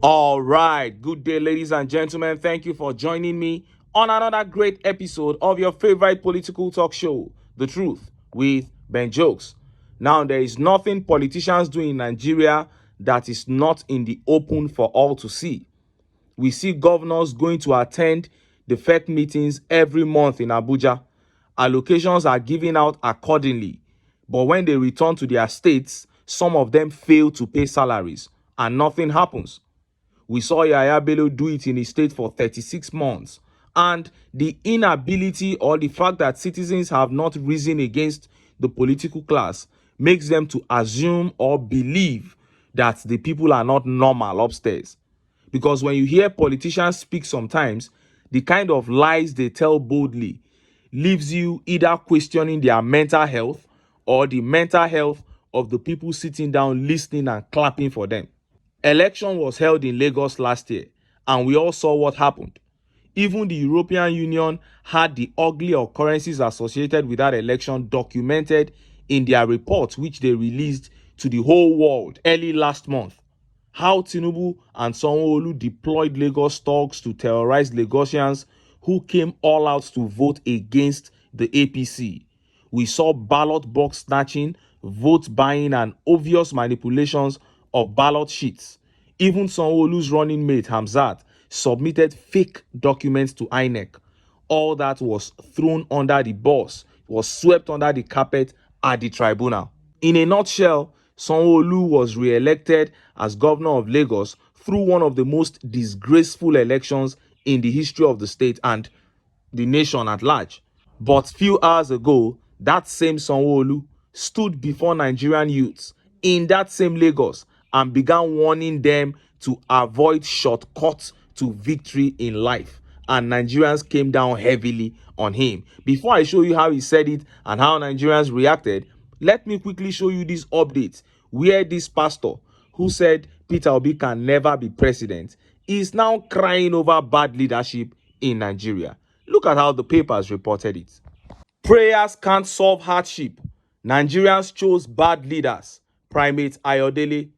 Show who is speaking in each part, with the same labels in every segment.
Speaker 1: All right, good day, ladies and gentlemen. Thank you for joining me on another great episode of your favorite political talk show, The Truth with Ben Jokes. Now, there is nothing politicians do in Nigeria that is not in the open for all to see. We see governors going to attend the FEC meetings every month in Abuja. Allocations are given out accordingly. But when they return to their states, some of them fail to pay salaries and nothing happens. We saw Yaya Bello do it in his state for 36 months. And the inability or the fact that citizens have not risen against the political class makes them to assume or believe that the people are not normal upstairs. Because when you hear politicians speak sometimes, the kind of lies they tell boldly leaves you either questioning their mental health or the mental health of the people sitting down listening and clapping for them. Election was held in Lagos last year, and we all saw what happened. Even the European Union had the ugly occurrences associated with that election documented in their report, which they released to the whole world early last month. How Tinubu and SANWO-OLU deployed Lagos thugs to terrorize Lagosians who came all out to vote against the APC. We saw ballot box snatching, vote buying, and obvious manipulations of ballot sheets. Even SANWO-OLU's running mate, Hamzat, submitted fake documents to INEC. All that was thrown under the bus, was swept under the carpet at the tribunal. In a nutshell, SANWO-OLU was re-elected as governor of Lagos through one of the most disgraceful elections in the history of the state and the nation at large. But few hours ago, that same SANWO-OLU stood before Nigerian youths in that same Lagos and began warning them to avoid shortcuts to victory in life. And Nigerians came down heavily on him. Before I show you how he said it and how Nigerians reacted, let me quickly show you this update where this pastor who said Peter Obi can never be president is now crying over bad leadership in Nigeria. Look at how the papers reported it. Prayers can't solve hardship. Nigerians chose bad leaders. Primate Ayodele.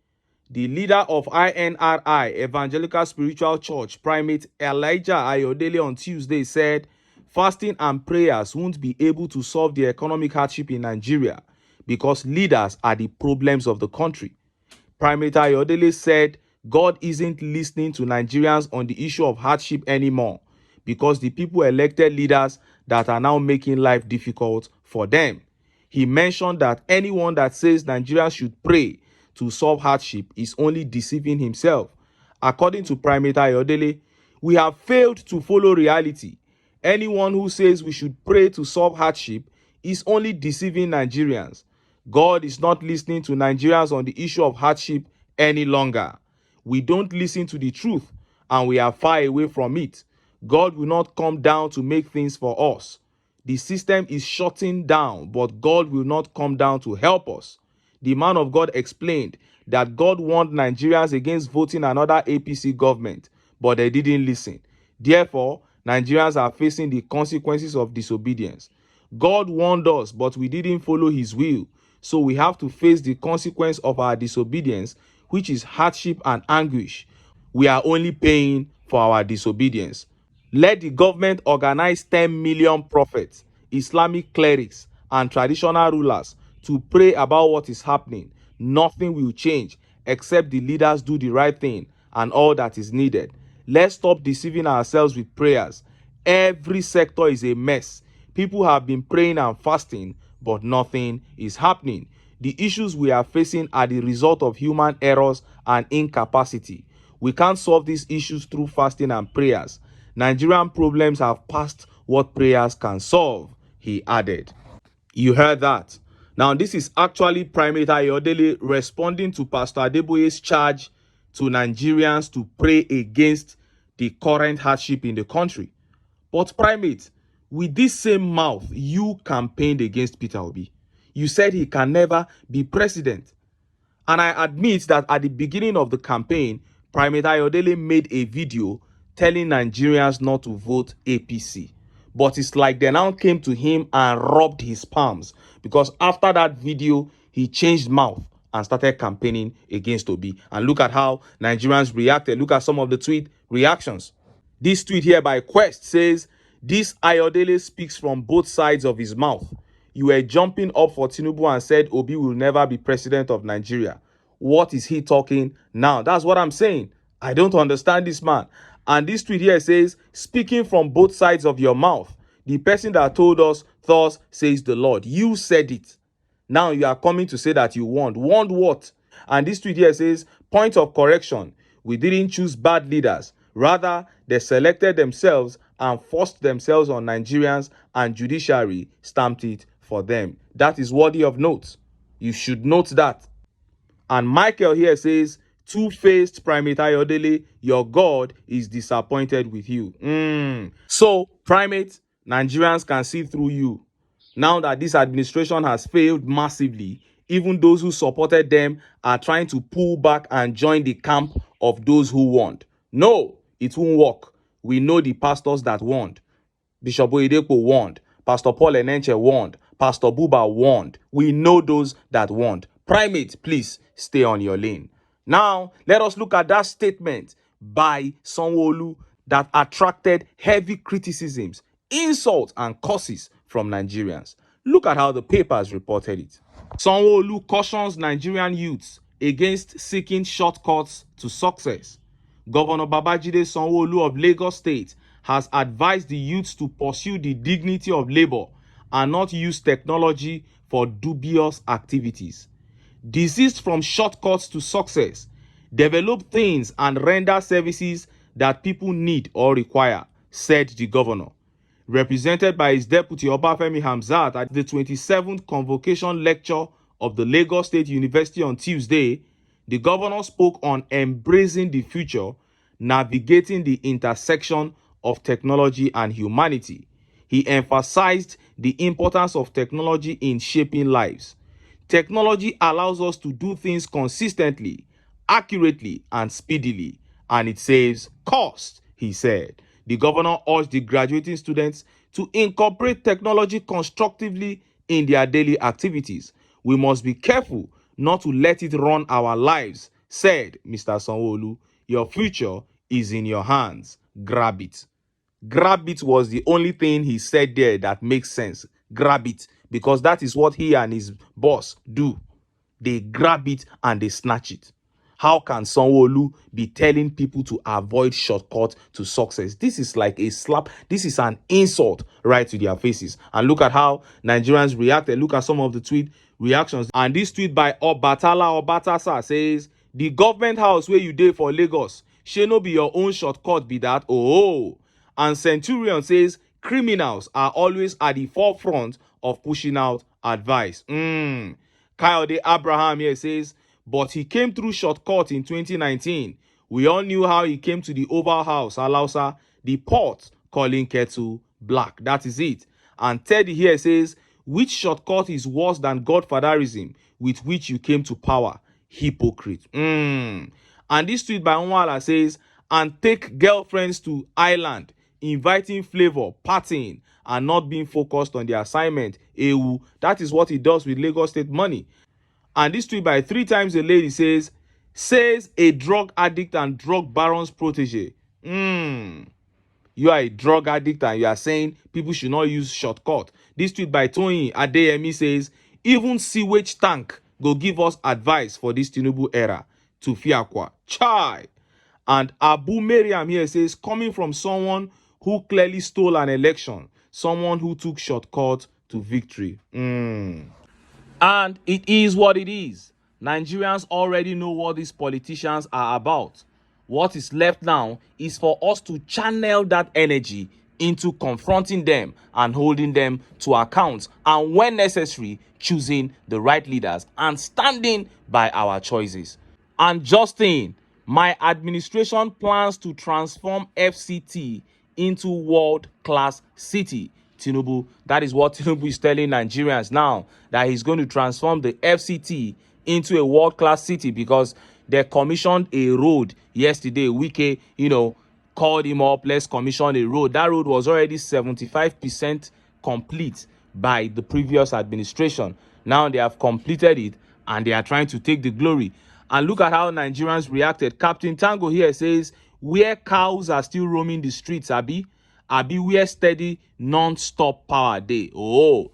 Speaker 1: The leader of INRI, Evangelical Spiritual Church, Primate Elijah Ayodele, on Tuesday said, fasting and prayers won't be able to solve the economic hardship in Nigeria because leaders are the problems of the country. Primate Ayodele said God isn't listening to Nigerians on the issue of hardship anymore because the people elected leaders that are now making life difficult for them. He mentioned that anyone that says Nigerians should pray to solve hardship is only deceiving himself. According to Primate Ayodele, we have failed to follow reality. Anyone who says we should pray to solve hardship is only deceiving Nigerians. God is not listening to Nigerians on the issue of hardship any longer. We don't listen to the truth and we are far away from it. God will not come down to make things for us. The system is shutting down, but God will not come down to help us. The man of God explained that God warned Nigerians against voting another APC government, but they didn't listen. Therefore, Nigerians are facing the consequences of disobedience. God warned us, but we didn't follow his will. So we have to face the consequence of our disobedience, which is hardship and anguish. We are only paying for our disobedience. Let the government organize 10 million prophets, Islamic clerics, and traditional rulers to pray about what is happening. Nothing will change except the leaders do the right thing and all that is needed. Let's stop deceiving ourselves with prayers. Every sector is a mess. People have been praying and fasting, but nothing is happening. The issues we are facing are the result of human errors and incapacity. We can't solve these issues through fasting and prayers. Nigerian problems have passed what prayers can solve, he added. You heard that. Now, this is actually Primate Ayodele responding to Pastor Adeboye's charge to Nigerians to pray against the current hardship in the country. But Primate, with this same mouth, you campaigned against Peter Obi. You said he can never be president. And I admit that at the beginning of the campaign, Primate Ayodele made a video telling Nigerians not to vote APC. But it's like they now came to him and rubbed his palms, because after that video, he changed mouth and started campaigning against Obi. And look at how Nigerians reacted. Look at some of the tweet reactions. This tweet here by Quest says, "This Ayodele speaks from both sides of his mouth. You were jumping up for Tinubu and said Obi will never be president of Nigeria. What is he talking now?" That's what I'm saying. I don't understand this man. And this tweet here says, "Speaking from both sides of your mouth. The person that told us, thus says the Lord. You said it. Now you are coming to say that you warned. Warned what?" And this tweet here says, "Point of correction. We didn't choose bad leaders. Rather, they selected themselves and forced themselves on Nigerians, and judiciary stamped it for them." That is worthy of note. You should note that. And Michael here says, "Two-faced Primate Ayodele, your God is disappointed with you." So, Primate, Nigerians can see through you. Now that this administration has failed massively, even those who supported them are trying to pull back and join the camp of those who warned. No, it won't work. We know the pastors that warned. Bishop Oyedepo warned. Pastor Paul Enenche warned. Pastor Buba warned. We know those that warned. Primate, please stay on your lane. Now, let us look at that statement by SANWO-OLU that attracted heavy criticisms, insults, and curses from Nigerians. Look at how the papers reported it. SANWO-OLU cautions Nigerian youths against seeking shortcuts to success. Governor Babajide Sanwo-Olu of Lagos State has advised the youths to pursue the dignity of labor and not use technology for dubious activities. Desist from shortcuts to success. Develop things and render services that people need or require, said the governor. Represented by his deputy Obafemi Hamzat at the 27th convocation lecture of the Lagos State University on Tuesday, the governor spoke on embracing the future, navigating the intersection of technology and humanity. He emphasized the importance of technology in shaping lives. Technology allows us to do things consistently, accurately, and speedily, and it saves cost, he said. The governor urged the graduating students to incorporate technology constructively in their daily activities. We must be careful not to let it run our lives, said Mr. Sanwo-Olu. Your future is in your hands. Grab it. Grab it was the only thing he said there that makes sense. Grab it. Because that is what he and his boss do. They grab it and they snatch it. How can Sanwo-Olu be telling people to avoid shortcuts to success? This is like a slap. This is an insult right to their faces. And look at how Nigerians reacted. Look at some of the tweet reactions. And this tweet by Obatala Obatasa says, "The government house where you dey for Lagos, shey no be your own shortcut be that? Oh." And Centurion says, "Criminals are always at the forefront of pushing out advice." Kayode Abraham here says, "But he came through shortcut in 2019. We all knew how he came to the Oval House, Alausa, the pot calling kettle black." That is it. And Teddy here says, "Which shortcut is worse than godfatherism with which you came to power? Hypocrite." And this tweet by Onwala says, "And take girlfriends to island, inviting flavor, partying, and not being focused on the assignment. Ewu." That is what he does with Lagos State money. And this tweet by 3 times a lady says a drug addict and drug baron's protege. You are a drug addict and you are saying people should not use shortcut. This tweet by Tony Adeyemi says, "Even sewage tank go give us advice for this Tinubu era." To Fiakwa. Chai. And Abu Mariam here says, "Coming from someone who clearly stole an election, someone who took shortcut to victory." And it is what it is. Nigerians already know what these politicians are about. What is left now is for us to channel that energy into confronting them and holding them to account, and when necessary, choosing the right leaders and standing by our choices. And Justin, my administration plans to transform FCT into world-class city. Tinubu, that is what Tinubu is telling Nigerians now, that he's going to transform the FCT into a world-class city, because they commissioned a road yesterday. Wike, called him up, let's commission a road. That road was already 75% complete by the previous administration. Now they have completed it, and they are trying to take the glory. And look at how Nigerians reacted. Captain Tango here says, where cows are still roaming the streets, Abi where steady non-stop power day. Oh,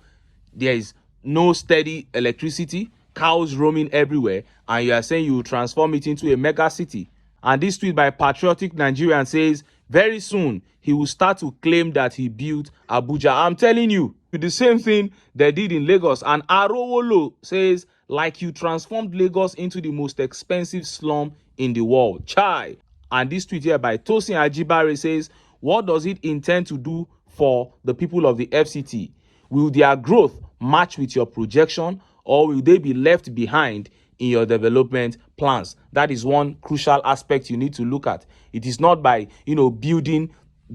Speaker 1: there is no steady electricity, cows roaming everywhere, and you are saying you will transform it into a mega city. And this tweet by Patriotic Nigerian says, very soon he will start to claim that he built Abuja. I'm telling you, the same thing they did in Lagos. And Arowolo says, like you transformed Lagos into the most expensive slum in the world. Chai. And this tweet here by Tosin Ajibare says, what does it intend to do for the people of the FCT? Will their growth match with your projection, or will they be left behind in your development plans? That is one crucial aspect you need to look at. It is not by, building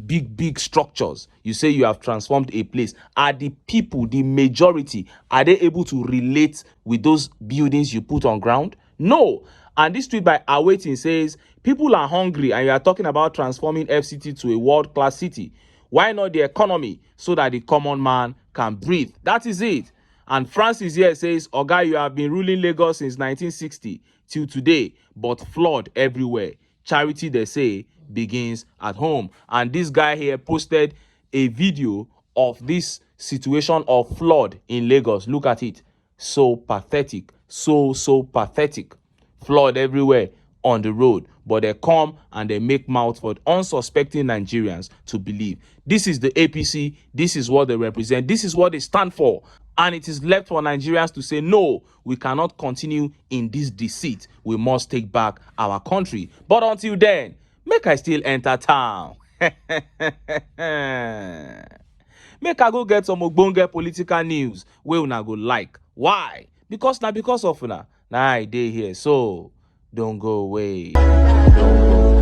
Speaker 1: big structures. You say you have transformed a place. Are the people, the majority, are they able to relate with those buildings you put on ground? No. And this tweet by Awaiting says, people are hungry and you are talking about transforming FCT to a world-class city. Why not the economy, so that the common man can breathe? That is it. And Francis here says, Oga, you have been ruling Lagos since 1960 till today, but flood everywhere. Charity, they say, begins at home. And this guy here posted a video of this situation of flood in Lagos. Look at it. So pathetic. So pathetic. Flood everywhere on the road, but they come and they make mouth for unsuspecting Nigerians to believe. This is the APC. This is what they represent. This is what they stand for. And it is left for Nigerians to say, no, we cannot continue in this deceit. We must take back our country. But until then, make I still enter town. Make I go get some ogbonge political news wey una go like. Why? Because of una. Nah, I dey here. So don't go away. Don't go.